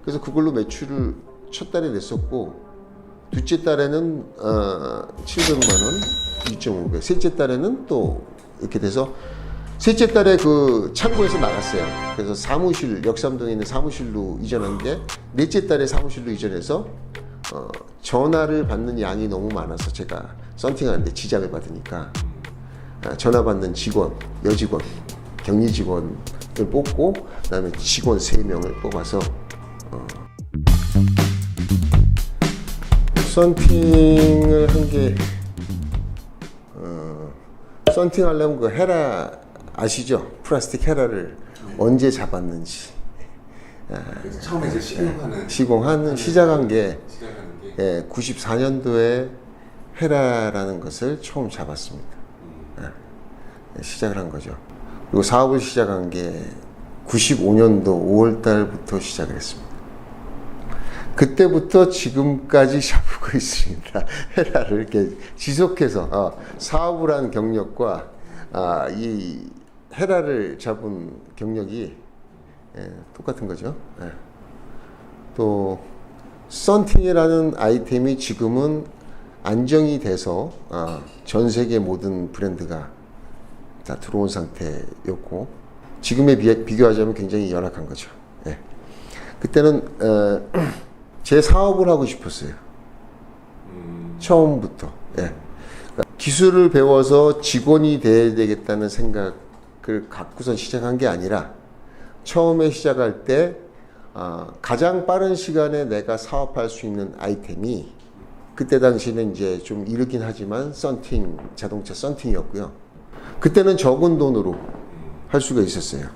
그래서 그걸로 매출을 첫 달에 냈었고, 둘째 달에는 700만 원, 2.5배. 셋째 달에는 또 이렇게 돼서 셋째 달에 그 창고에서 나갔어요. 그래서 사무실, 역삼동에 있는 사무실로 이전한 게 넷째 달에 사무실로 이전해서 전화를 받는 양이 너무 많아서 제가 썬팅하는데 지장을 받으니까 전화 받는 직원, 여직원, 격리 직원을 뽑고 그다음에 직원 3명을 뽑아서 썬팅을 한 게 썬팅 하려면 그 헤라 아시죠? 플라스틱 헤라를 언제 잡았는지 그래서 처음에 이제 시작한 게 94년도에 헤라라는 것을 처음 잡았습니다. 시작을 한 거죠. 그리고 사업을 시작한 게 95년도 5월 달부터 시작을 했습니다. 그때부터 지금까지 잡고 있습니다. 헤라를 이렇게 지속해서 사업을 한 경력과 이 헤라를 잡은 경력이 똑같은 거죠. 또 썬팅이라는 아이템이 지금은 안정이 돼서 전 세계 모든 브랜드가 다 들어온 상태였고 지금에 비교하자면 굉장히 열악한 거죠. 그때는 제 사업을 하고 싶었어요. 처음부터. 기술을 배워서 직원이 돼야 되겠다는 생각을 갖고선 시작한 게 아니라 처음에 시작할 때 가장 빠른 시간에 내가 사업할 수 있는 아이템이 그때 당시는 이제 좀 이르긴 하지만 썬팅, 자동차 썬팅이었고요. 그때는 적은 돈으로 할 수가 있었어요.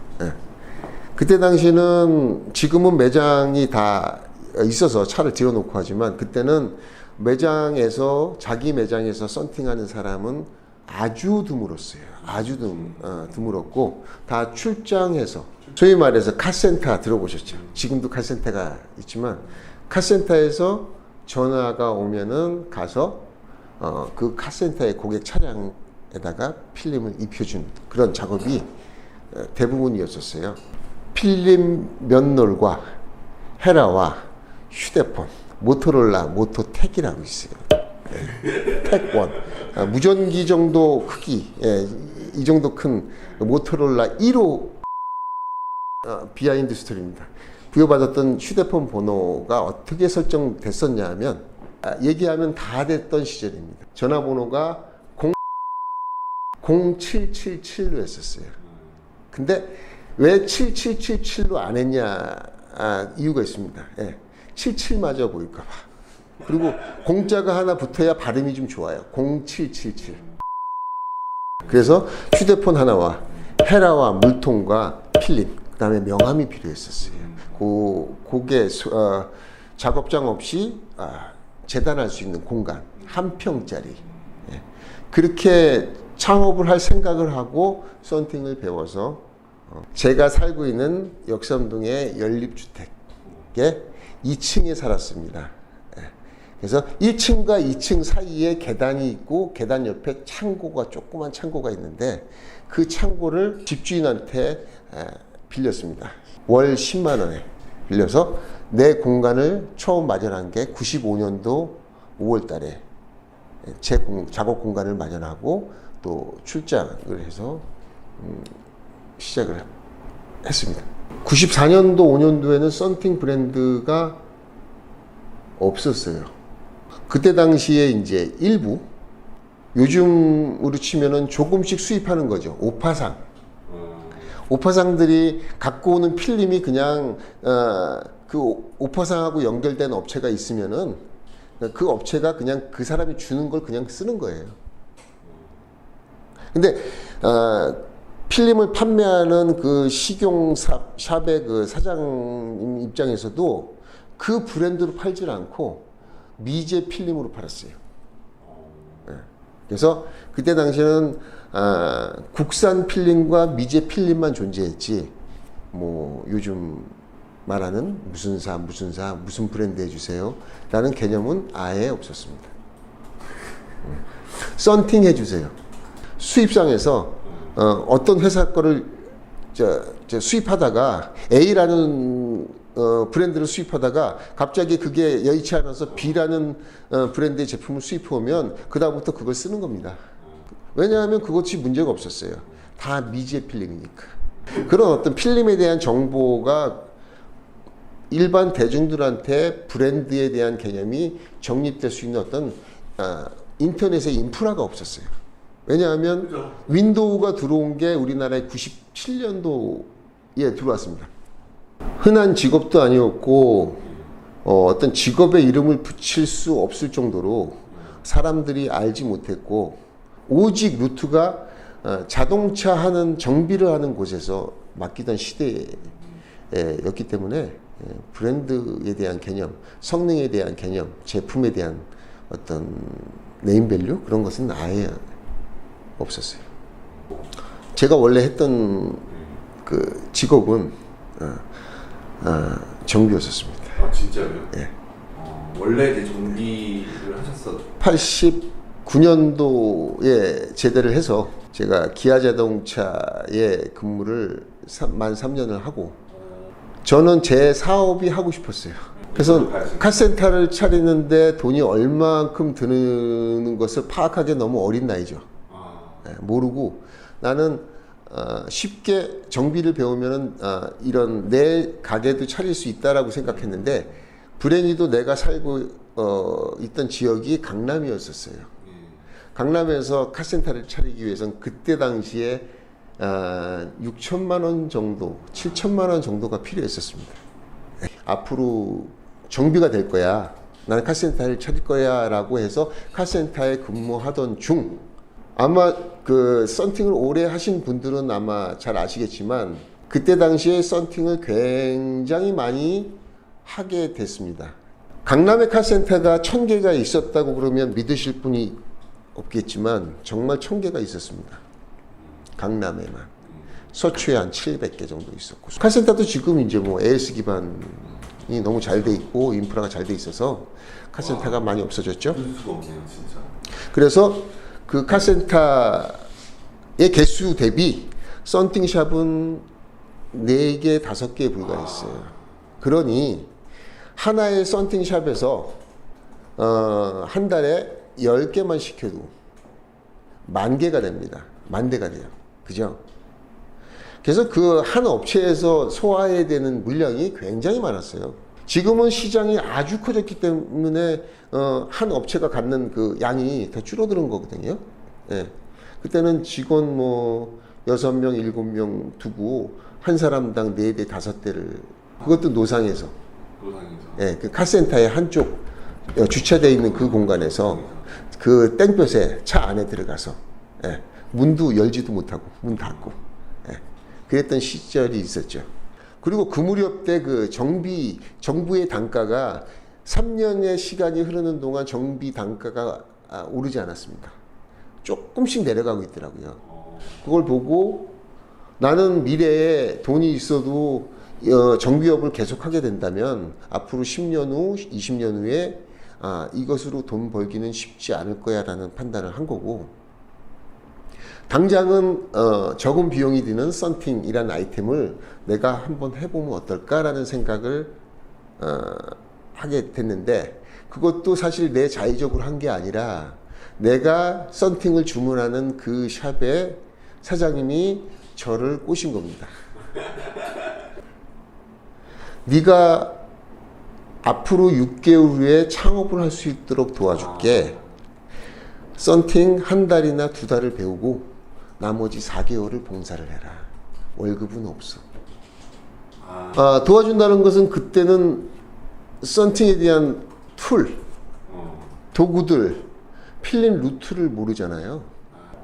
그때 당시는 지금은 매장이 다 있어서 차를 들여놓고 하지만 그때는 매장에서 자기 매장에서 썬팅하는 사람은 아주 드물었어요. 아주 드물었고 다 출장해서 소위 말해서 카센터 들어보셨죠? 지금도 카센터가 있지만 카센터에서 전화가 오면은 가서 그 카센터의 고객 차량에다가 필름을 입혀주는 그런 작업이 대부분이었었어요. 필름 면놀과 헤라와 휴대폰, 모토로라 모토텍이라고 있어요. 택원, 무전기 정도 크기, 이 정도 큰 모토로라 1호 비하인드 스토리입니다. 부여받았던 휴대폰 번호가 어떻게 설정됐었냐 하면 얘기하면 다 됐던 시절입니다. 전화번호가 0777로 했었어요. 근데 왜 7777로 안 했냐 이유가 있습니다. 77맞아 보일까 봐. 그리고 공자가 하나 붙어야 발음이 좀 좋아요. 0777. 그래서 휴대폰 하나와 헤라와 물통과 필름, 그 다음에 명함이 필요했었어요. 그게 작업장 없이 재단할 수 있는 공간, 한 평짜리. 그렇게 창업을 할 생각을 하고 썬팅을 배워서 제가 살고 있는 역삼동의 연립주택에 2층에 살았습니다. 그래서 1층과 2층 사이에 계단이 있고 계단 옆에 창고가 조그만 창고가 있는데 그 창고를 집주인한테 빌렸습니다. 월 10만 원에 빌려서 내 공간을 처음 마련한 게 95년도 5월 달에 제 작업 공간을 마련하고 또 출장을 해서 시작을 했습니다. 94년도 5년도에는 썬팅 브랜드가 없었어요. 그때 당시에 이제 일부 요즘으로 치면은 조금씩 수입하는 거죠. 오파상. 오파상들이 갖고 오는 필름이 그냥 그 오파상하고 연결된 업체가 있으면은 그 업체가 그냥 그 사람이 주는 걸 그냥 쓰는 거예요. 근데 필름을 판매하는 그 식용샵의 그 사장 입장에서도 그 브랜드로 팔질 않고 미제 필름으로 팔았어요. 그래서 그때 당시에는 국산 필름과 미제 필름만 존재했지 뭐 요즘 말하는 무슨 무슨 브랜드 해주세요 라는 개념은 아예 없었습니다. 썬팅 해주세요. 수입상에서 어떤 회사 거를 수입하다가 A라는 브랜드를 수입하다가 갑자기 그게 여의치 않아서 B라는 브랜드의 제품을 수입해 오면 그다음부터 그걸 쓰는 겁니다. 왜냐하면 그것이 문제가 없었어요. 다 미지의 필름이니까. 그런 어떤 필름에 대한 정보가 일반 대중들한테 브랜드에 대한 개념이 정립될 수 있는 어떤 인터넷의 인프라가 없었어요. 왜냐하면 그죠. 윈도우가 들어온 게 우리나라에 97년도에 들어왔습니다. 흔한 직업도 아니었고 어떤 직업의 이름을 붙일 수 없을 정도로 사람들이 알지 못했고 오직 루트가 자동차 하는 정비를 하는 곳에서 맡기던 시대였기 때문에 브랜드에 대한 개념, 성능에 대한 개념, 제품에 대한 어떤 네임밸류 그런 것은 아예 없었어요. 제가 원래 했던 그 직업은 정비였었습니다. 아 진짜로요? 예. 원래 이제 정비를 하셨어. 89년도에 제대를 해서 제가 기아자동차에 근무를 만 3년을 하고 저는 제 사업이 하고 싶었어요. 그래서 카센터를 차리는데 돈이 얼만큼 드는 것을 파악하기 너무 어린 나이죠. 모르고 나는 쉽게 정비를 배우면은 이런 내 가게도 차릴 수 있다라고 생각했는데 불행히도 내가 살고 있던 지역이 강남이었었어요. 강남에서 카센터를 차리기 위해서는 그때 당시에 6천만 원 정도, 7천만 원 정도가 필요했었습니다. 앞으로 정비가 될 거야. 나는 카센터를 차릴 거야 라고 해서 카센터에 근무하던 중 아마 그 썬팅을 오래 하신 분들은 아마 잘 아시겠지만 그때 당시에 썬팅을 굉장히 많이 하게 됐습니다. 강남에 카센터가 1000개가 있었다고 그러면 믿으실 분이 없겠지만 정말 1000개가 있었습니다. 강남에만. 서초에 한 700개 정도 있었고 카센터도 지금 이제 뭐 AS 기반이 너무 잘 돼 있고 인프라가 잘 돼 있어서 카센터가 많이 없어졌죠. 그럴 수가 없네요, 진짜. 그래서 그 카센터의 개수 대비 썬팅샵은 4개, 5개에 불과했어요. 그러니 하나의 썬팅샵에서 한 달에 10개만 시켜도 10,000개가 됩니다. 10,000대가 돼요. 그죠? 그래서 그 한 업체에서 소화해야 되는 물량이 굉장히 많았어요. 지금은 시장이 아주 커졌기 때문에 한 업체가 갖는 그 양이 다 줄어드는 거거든요. 예. 그때는 직원 뭐 6명, 7명 두고 한 사람당 4대, 5대를 그것도 노상에서 예, 그 카센터의 한쪽 주차되어 있는 그 공간에서 그 땡볕에 차 안에 들어가서 예, 문도 열지도 못하고 문 닫고 예, 그랬던 시절이 있었죠. 그리고 그 무렵 때 그 정부의 단가가 3년의 시간이 흐르는 동안 정비 단가가 오르지 않았습니다. 조금씩 내려가고 있더라고요. 그걸 보고 나는 미래에 돈이 있어도 정비업을 계속하게 된다면 앞으로 10년 후, 20년 후에 이것으로 돈 벌기는 쉽지 않을 거야 라는 판단을 한 거고 당장은 적은 비용이 드는 썬팅이라는 아이템을 내가 한번 해보면 어떨까라는 생각을 하게 됐는데 그것도 사실 내 자의적으로 한 게 아니라 내가 썬팅을 주문하는 그 샵의 사장님이 저를 꼬신 겁니다. 네가 앞으로 6개월 후에 창업을 할 수 있도록 도와줄게. 썬팅 한 달이나 2달을 배우고 나머지 4개월을 봉사를 해라. 월급은 없어. 도와준다는 것은 그때는 썬팅에 대한 툴, 도구들, 필름 루트를 모르잖아요.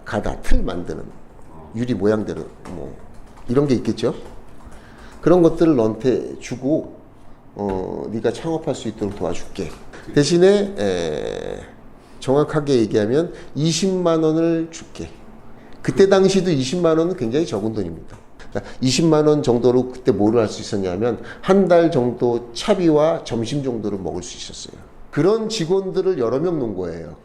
가다, 틀 만드는 유리 모양대로 뭐 이런 게 있겠죠. 그런 것들을 너한테 주고 네가 창업할 수 있도록 도와줄게. 대신에 정확하게 얘기하면 20만 원을 줄게. 그때 당시도 20만 원은 굉장히 적은 돈입니다. 그러니까 20만 원 정도로 그때 뭐를 할 수 있었냐면 한 달 정도 차비와 점심 정도를 먹을 수 있었어요. 그런 직원들을 여러 명 놓은 거예요.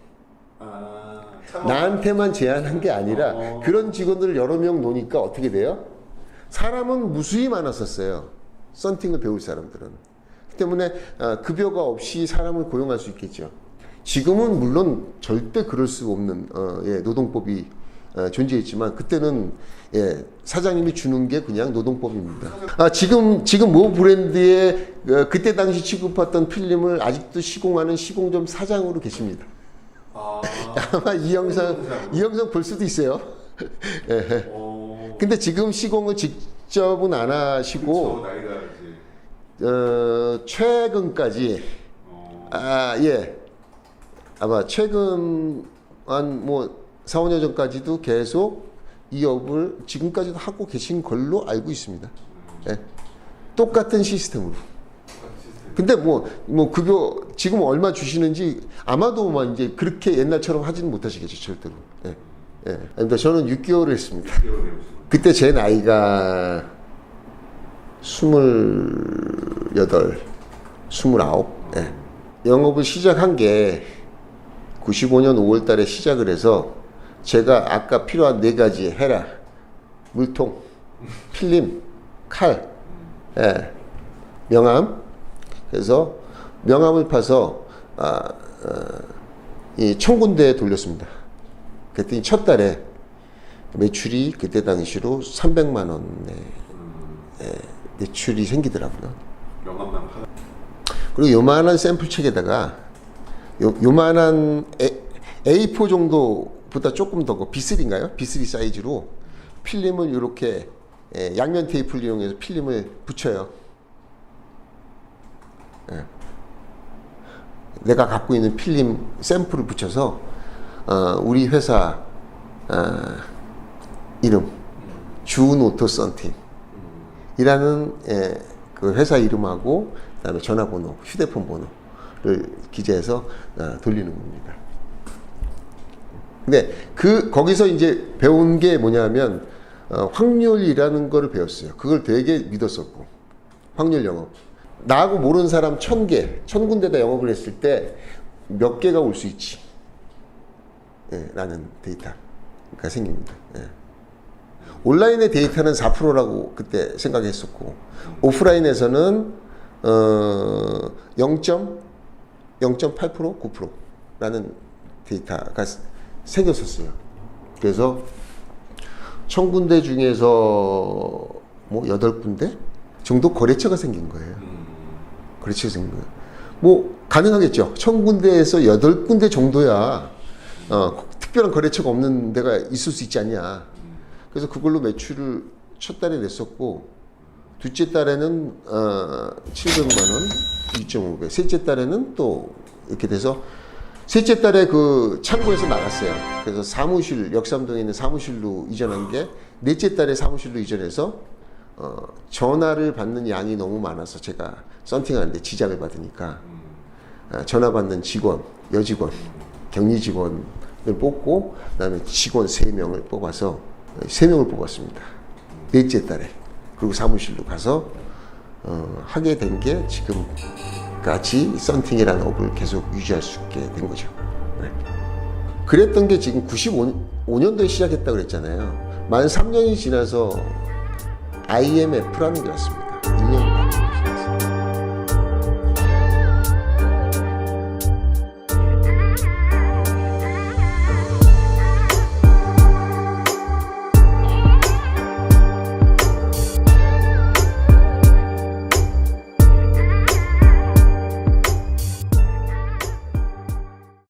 나한테만 제한한 게 아니라 그런 직원들을 여러 명 놓으니까 어떻게 돼요? 사람은 무수히 많았었어요. 썬팅을 배울 사람들은. 그 때문에 급여가 없이 사람을 고용할 수 있겠죠. 지금은 물론 절대 그럴 수 없는 노동법이 존재했지만 그때는 사장님이 주는 게 그냥 노동법입니다. 지금 모 브랜드의 그때 당시 취급했던 필름을 아직도 시공하는 시공점 사장으로 계십니다. 아마 이 영상 볼 수도 있어요. 근데 지금 시공을 직접은 안 하시고 나이가 이제 최근까지 아마 최근 한 뭐 4, 5년 전까지도 계속 이 업을 지금까지도 하고 계신 걸로 알고 있습니다. 똑같은 시스템으로. 근데 뭐 급여 지금 얼마 주시는지 아마도 막 이제 그렇게 옛날처럼 하지는 못하시겠죠, 절대로. 그러니까 저는 6개월을 했습니다. 그때 제 나이가 28, 29. 영업을 시작한 게 95년 5월 달에 시작을 해서 제가 아까 필요한 4가지 헤라, 물통, 필름, 칼, 명암. 그래서 명암을 파서 이 1000군데에 돌렸습니다. 그랬더니 첫 달에 매출이 그때 당시로 300만 원의 매출이 생기더라고요. 명함만 팔아. 그리고 요만한 샘플 책에다가 요만한 A4 정도보다 조금 더 B3인가요? B3 사이즈로 필름을 이렇게 양면 테이프를 이용해서 필름을 붙여요. 내가 갖고 있는 필름 샘플을 붙여서 우리 회사 이름 준오토 썬팅 이라는 그 회사 이름하고 그다음에 전화번호, 휴대폰 번호를 기재해서 돌리는 겁니다. 근데 거기서 이제 배운 게 뭐냐면 확률이라는 거를 배웠어요. 그걸 되게 믿었었고 확률 영업. 나하고 모르는 사람 1000개, 1000군데다 영업을 했을 때 몇 개가 올 수 있지. 라는 데이터가 생깁니다. 온라인의 데이터는 4%라고 그때 생각했었고 오프라인에서는 0.8%, 9%라는 데이터가 생겼었어요. 그래서 1000군데 중에서 뭐 8군데 정도 거래처가 생긴 거예요. 거래처가 생긴 거예요. 뭐 가능하겠죠. 1000군데에서 8군데 정도야 특별한 거래처가 없는 데가 있을 수 있지 않냐. 그래서 그걸로 매출을 첫 달에 냈었고 둘째 달에는 700만 원, 2.5배. 셋째 달에는 또 이렇게 돼서 셋째 달에 그 창고에서 나갔어요. 그래서 사무실, 역삼동에 있는 사무실로 이전한 게 넷째 달에 사무실로 이전해서 전화를 받는 양이 너무 많아서 제가 썬팅하는데 지장을 받으니까 전화 받는 직원, 여직원, 격리 직원을 뽑고 그다음에 직원 3명을 뽑아서 3명을 뽑았습니다. 넷째 달에. 그리고 사무실로 가서 하게 된 게 지금까지 썬팅이라는 업을 계속 유지할 수 있게 된 거죠. 그랬던 게 지금 95년도에 시작했다고 그랬잖아요. 만 3년이 지나서 IMF라는 게 왔습니다.